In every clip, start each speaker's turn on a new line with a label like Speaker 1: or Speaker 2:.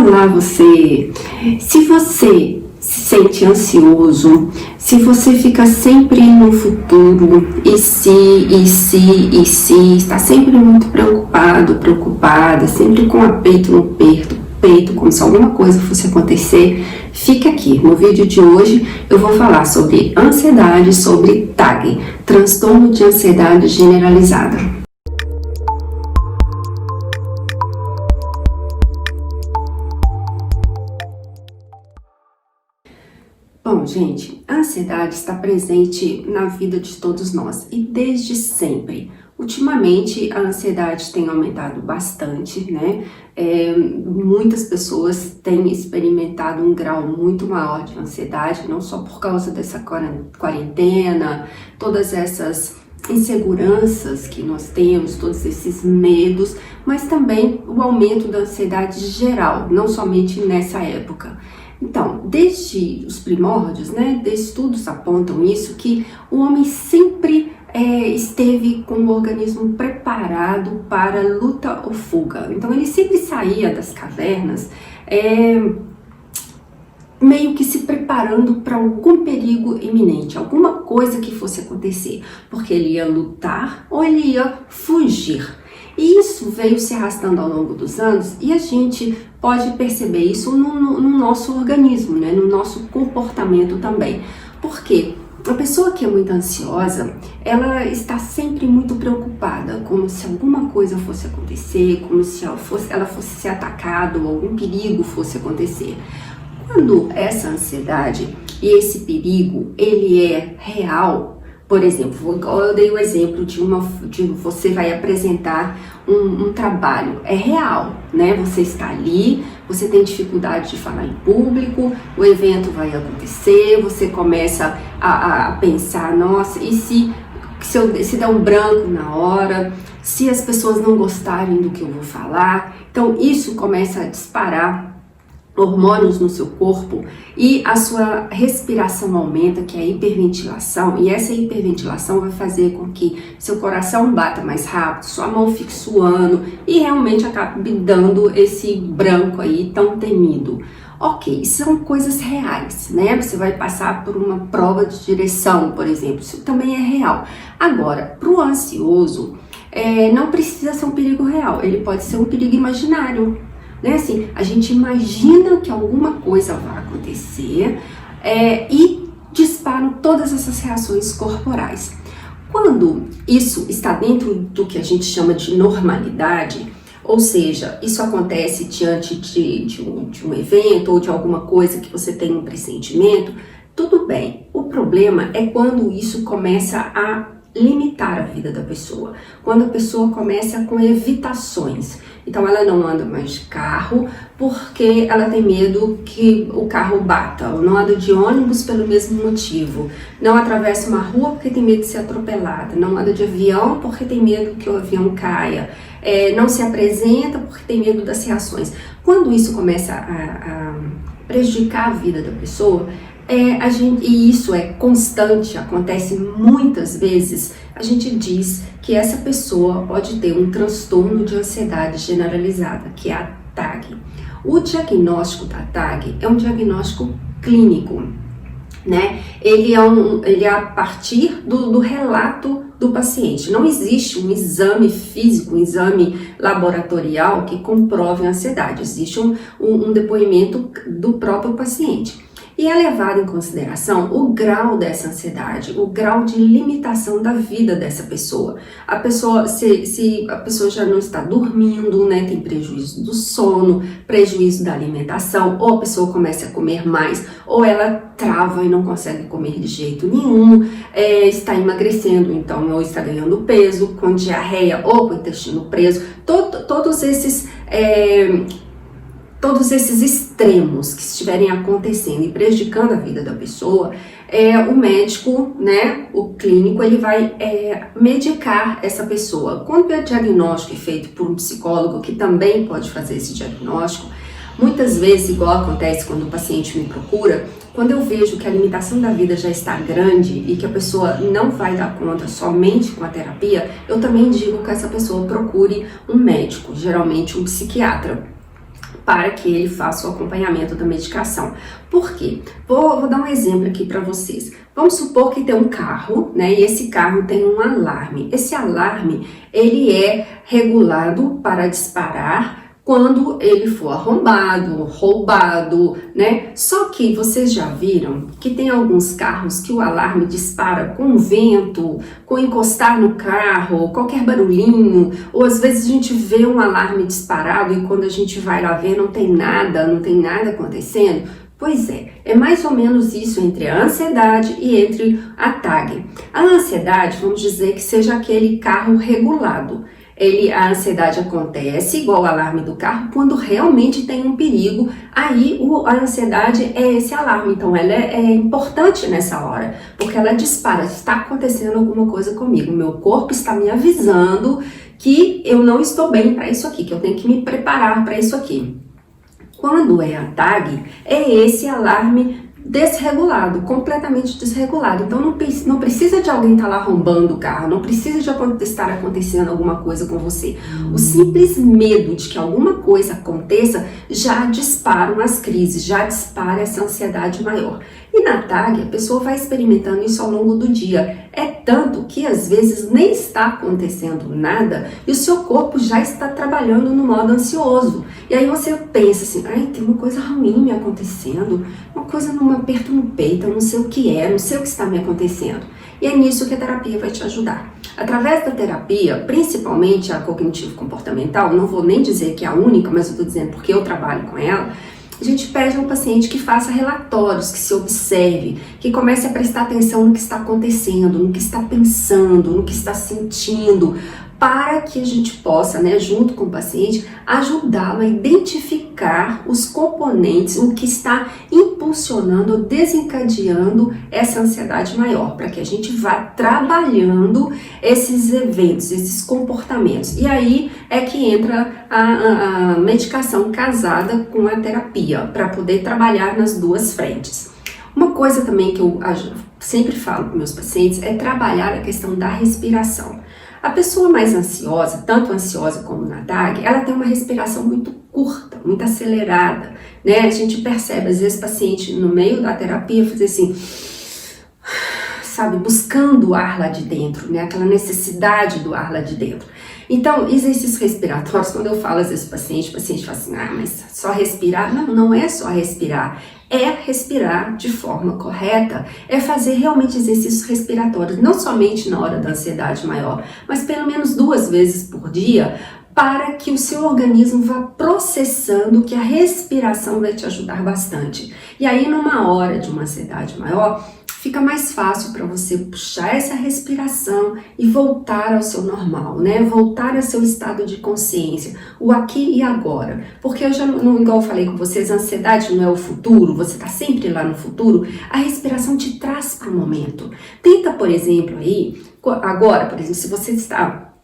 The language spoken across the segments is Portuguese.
Speaker 1: Olá você! Se você se sente ansioso, se você fica sempre no futuro está sempre muito preocupada, sempre com o peito no peito, como se alguma coisa fosse acontecer, fica aqui. No vídeo de hoje eu vou falar sobre ansiedade, sobre TAG, transtorno de ansiedade generalizada. Bom, gente, a ansiedade está presente na vida de todos nós e desde sempre. Ultimamente, a ansiedade tem aumentado bastante, né? Muitas pessoas têm experimentado um grau muito maior de ansiedade, não só por causa dessa quarentena, todas essas inseguranças que nós temos, todos esses medos, mas também o aumento da ansiedade geral, não somente nessa época. Então, desde os primórdios, né, estudos apontam isso, que o homem sempre esteve com o organismo preparado para luta ou fuga. Então, ele sempre saía das cavernas meio que se preparando para algum perigo iminente, alguma coisa que fosse acontecer, porque ele ia lutar ou ele ia fugir. E isso veio se arrastando ao longo dos anos e a gente pode perceber isso no nosso organismo, né? No nosso comportamento também. Porque a pessoa que é muito ansiosa, ela está sempre muito preocupada, como se alguma coisa fosse acontecer, como se ela fosse ser atacada ou algum perigo fosse acontecer. Quando essa ansiedade e esse perigo, ele é real, por exemplo, eu dei o exemplo de você vai apresentar um trabalho, é real, né? Você está ali, você tem dificuldade de falar em público, o evento vai acontecer, você começa a pensar, nossa, e se der um branco na hora, se as pessoas não gostarem do que eu vou falar, então isso começa a disparar hormônios no seu corpo e a sua respiração aumenta, que é a hiperventilação, e essa hiperventilação vai fazer com que seu coração bata mais rápido, sua mão fique suando e realmente acabe dando esse branco aí tão temido. Ok, são coisas reais, né? Você vai passar por uma prova de direção, por exemplo, isso também é real. Agora, para o ansioso, não precisa ser um perigo real, ele pode ser um perigo imaginário. Né? Assim, a gente imagina que alguma coisa vai acontecer e disparam todas essas reações corporais. Quando isso está dentro do que a gente chama de normalidade, ou seja, isso acontece diante de um evento ou de alguma coisa que você tem um pressentimento, tudo bem. O problema é quando isso começa a limitar a vida da pessoa, quando a pessoa começa com evitações. Então ela não anda mais de carro porque ela tem medo que o carro bata, ou não anda de ônibus pelo mesmo motivo, não atravessa uma rua porque tem medo de ser atropelada, não anda de avião porque tem medo que o avião caia, não se apresenta porque tem medo das reações. Quando isso começa a prejudicar a vida da pessoa, e isso é constante, acontece muitas vezes, a gente diz que essa pessoa pode ter um transtorno de ansiedade generalizada, que é a TAG. O diagnóstico da TAG é um diagnóstico clínico, né? Ele é a partir do relato do paciente. Não existe um exame físico, um exame laboratorial que comprove a ansiedade. Existe um depoimento do próprio paciente. E é levado em consideração o grau dessa ansiedade, o grau de limitação da vida dessa pessoa. A pessoa, se a pessoa já não está dormindo, né, tem prejuízo do sono, prejuízo da alimentação, ou a pessoa começa a comer mais, ou ela trava e não consegue comer de jeito nenhum, está emagrecendo, então, ou está ganhando peso, com diarreia ou com o intestino preso, todos esses extremos que estiverem acontecendo e prejudicando a vida da pessoa, o médico, né, o clínico, ele vai medicar essa pessoa. Quando o diagnóstico é feito por um psicólogo, que também pode fazer esse diagnóstico, muitas vezes, igual acontece quando o paciente me procura, quando eu vejo que a limitação da vida já está grande e que a pessoa não vai dar conta somente com a terapia, eu também digo que essa pessoa procure um médico, geralmente um psiquiatra. para que ele faça o acompanhamento da medicação. Por quê? Vou dar um exemplo aqui para vocês. Vamos supor que tem um carro, né? E esse carro tem um alarme. Esse alarme, ele é regulado para disparar quando ele for arrombado, roubado, né? Só que vocês já viram que tem alguns carros que o alarme dispara com vento, com encostar no carro, qualquer barulhinho, ou às vezes a gente vê um alarme disparado e quando a gente vai lá ver não tem nada acontecendo. Pois é mais ou menos isso entre a ansiedade e entre a TAG. A ansiedade, vamos dizer que seja aquele carro regulado. A ansiedade acontece, igual o alarme do carro, quando realmente tem um perigo, aí a ansiedade é esse alarme, então ela é importante nessa hora, porque ela dispara, está acontecendo alguma coisa comigo, meu corpo está me avisando que eu não estou bem para isso aqui, que eu tenho que me preparar para isso aqui. Quando é a TAG, é esse alarme desregulado, completamente desregulado. Então não precisa de alguém estar lá arrombando o carro, não precisa de estar acontecendo alguma coisa com você. O simples medo de que alguma coisa aconteça já dispara as crises, já dispara essa ansiedade maior. E na TAG, a pessoa vai experimentando isso ao longo do dia. É tanto que às vezes nem está acontecendo nada e o seu corpo já está trabalhando no modo ansioso. E aí você pensa assim, ai, tem uma coisa ruim me acontecendo, uma coisa num aperto no peito, eu não sei o que é, não sei o que está me acontecendo. E é nisso que a terapia vai te ajudar. Através da terapia, principalmente a cognitivo-comportamental, não vou nem dizer que é a única, mas eu estou dizendo porque eu trabalho com ela, a gente pede ao paciente que faça relatórios, que se observe, que comece a prestar atenção no que está acontecendo, no que está pensando, no que está sentindo, para que a gente possa, né, junto com o paciente, ajudá-lo a identificar os componentes, o que está impulsionando, desencadeando essa ansiedade maior, para que a gente vá trabalhando esses eventos, esses comportamentos. E aí é que entra a medicação casada com a terapia, para poder trabalhar nas duas frentes. Uma coisa também que eu sempre falo com meus pacientes é trabalhar a questão da respiração. A pessoa mais ansiosa, tanto ansiosa como na TAG, ela tem uma respiração muito curta, muito acelerada, né? A gente percebe, às vezes, o paciente no meio da terapia fazer assim, sabe, buscando o ar lá de dentro, né? Aquela necessidade do ar lá de dentro. Então, exercícios respiratórios, quando eu falo às vezes o paciente fala assim, ah, mas só respirar? Não, não é só respirar. É respirar de forma correta, é fazer realmente exercícios respiratórios, não somente na hora da ansiedade maior, mas pelo menos 2 vezes por dia, para que o seu organismo vá processando, que a respiração vai te ajudar bastante. E aí, numa hora de uma ansiedade maior, fica mais fácil para você puxar essa respiração e voltar ao seu normal, né? Voltar ao seu estado de consciência, o aqui e agora. Porque eu já, igual eu falei com vocês, a ansiedade não é o futuro, você está sempre lá no futuro, a respiração te traz para o momento. Tenta, por exemplo, aí, agora, por exemplo, se você está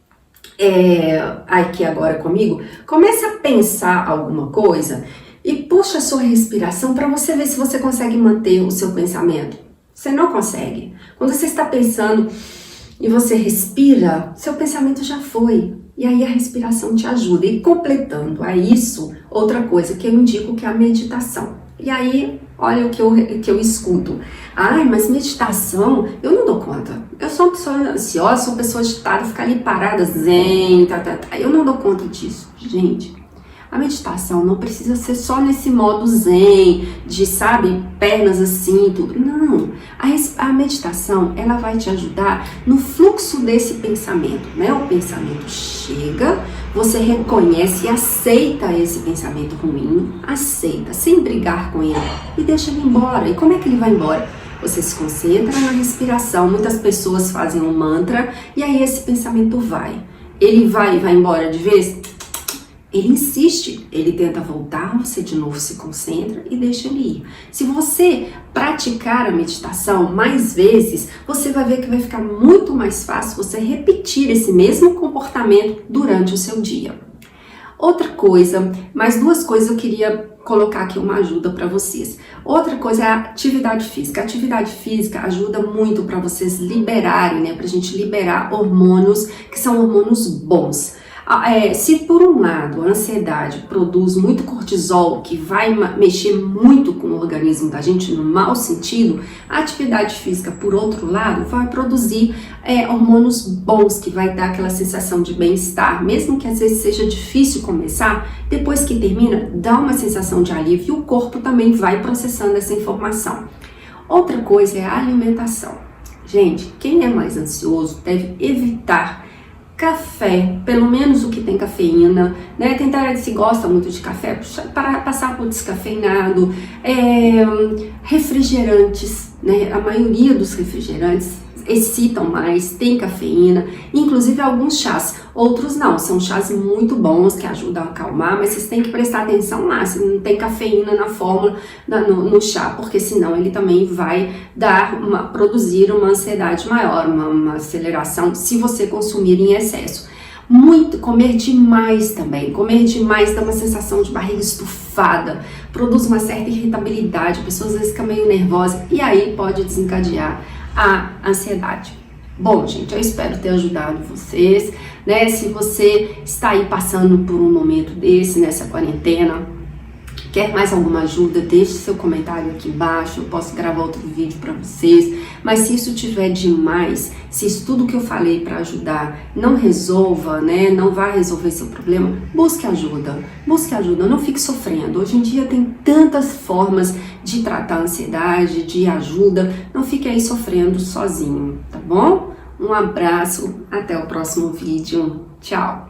Speaker 1: aqui agora comigo, começa a pensar alguma coisa e puxa a sua respiração para você ver se você consegue manter o seu pensamento. Você não consegue. Quando você está pensando e você respira, seu pensamento já foi. E aí a respiração te ajuda. E completando a isso, outra coisa que eu indico que é a meditação. E aí, olha o que eu escuto. Ai, mas meditação, eu não dou conta. Eu sou uma pessoa ansiosa, sou uma pessoa agitada, ficar ali parada, zen, eu não dou conta disso. Gente, a meditação não precisa ser só nesse modo zen, de, sabe, pernas assim, tudo. Não, a meditação, ela vai te ajudar no fluxo desse pensamento, né? O pensamento chega, você reconhece e aceita esse pensamento ruim, aceita, sem brigar com ele, e deixa ele embora. E como é que ele vai embora? Você se concentra na respiração, muitas pessoas fazem um mantra, e aí esse pensamento vai. Ele vai embora de vez? Ele insiste, ele tenta voltar, você de novo se concentra e deixa ele ir. Se você praticar a meditação mais vezes, você vai ver que vai ficar muito mais fácil você repetir esse mesmo comportamento durante o seu dia. Outra coisa, mais 2 coisas eu queria colocar aqui uma ajuda para vocês. Outra coisa é a atividade física. A atividade física ajuda muito para vocês liberarem, né? Pra gente liberar hormônios que são hormônios bons. Se por um lado a ansiedade produz muito cortisol, que vai mexer muito com o organismo da gente no mau sentido, a atividade física, por outro lado, vai produzir hormônios bons, que vai dar aquela sensação de bem-estar, mesmo que às vezes seja difícil começar, depois que termina, dá uma sensação de alívio e o corpo também vai processando essa informação. Outra coisa é a alimentação. Gente, quem é mais ansioso deve evitar café, pelo menos o que tem cafeína, né? Tentar, se gosta muito de café, para passar por descafeinado, refrigerantes, né? A maioria dos refrigerantes excitam mais, tem cafeína, inclusive alguns chás, outros não, são chás muito bons que ajudam a acalmar, mas vocês têm que prestar atenção lá, se não tem cafeína na fórmula, no chá, porque senão ele também vai produzir uma ansiedade maior, uma aceleração, se você consumir em excesso. Comer demais também, comer demais dá uma sensação de barriga estufada, produz uma certa irritabilidade, a pessoa às vezes fica meio nervosa e aí pode desencadear a ansiedade. Bom, gente, eu espero ter ajudado vocês, né? Se você está aí passando por um momento desse, nessa quarentena, quer mais alguma ajuda, deixe seu comentário aqui embaixo, eu posso gravar outro vídeo para vocês, mas se isso tiver demais, se isso tudo que eu falei para ajudar não resolva, né, não vai resolver seu problema, busque ajuda, não fique sofrendo. Hoje em dia tem tantas formas de tratar a ansiedade, de ajuda, não fique aí sofrendo sozinho, tá bom? Um abraço, até o próximo vídeo, tchau!